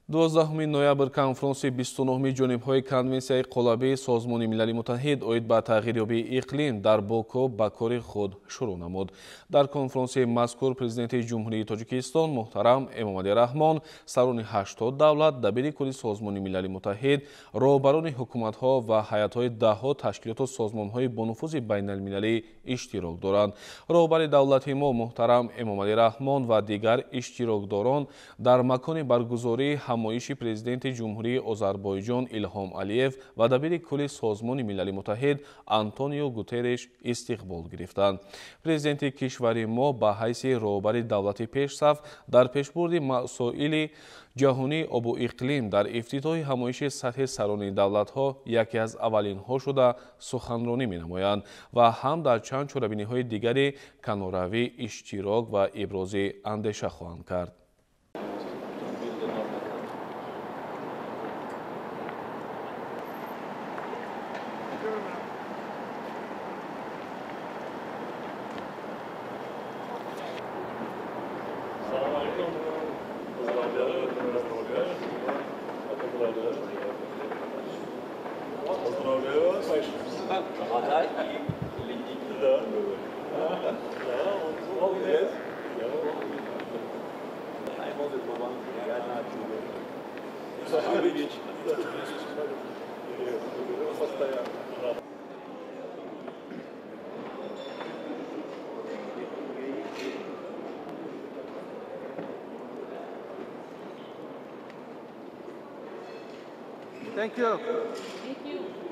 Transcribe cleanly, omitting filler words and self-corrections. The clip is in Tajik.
12 ноябр конфронси 29 ҷонибҳои Конвенсияи Қолабии Созмони Милали Муттаҳид оид ба тағйирёбии иқлим дар Боку ба кори худ шурӯъ намуд. Дар конфронси мазкур президенти Ҷумҳурии Тоҷикистон муҳтарам Эмомалӣ Раҳмон, сарони 80 давлат, дабири кулли Созмони Милали Муттаҳид, роҳбарони ҳукуматҳо ва ҳаятҳои даҳҳо ташкилоту созмонҳои бо нуфузи байналмилалӣ иштирок доранд. Роҳбари давлати мо муҳтарам Эмомалӣ Раҳмон ва дигар иштирокдорон дар макони баргузории ҳамоиши президенти Ҷумҳурии Озарбойҷон Илҳом Алиев ва дабири кулли Созмони Милали Муттаҳид Антонио Гутерреш истиқбол гирифтанд. Президенти кишвари мо ба ҳайси роҳбари давлати пешсаф дар пешбурди масоили ҷаҳонии обу иқлим дар ифтитоҳи ҳамоиши сатҳи сарони давлатҳо яке аз аввалинҳо шуда суханронӣ менамоянд ва ҳам дар чанд чорабиниҳои дигари каноравӣ иштирок ва ибрози андеша хоҳанд кард. Thank you. Thank you.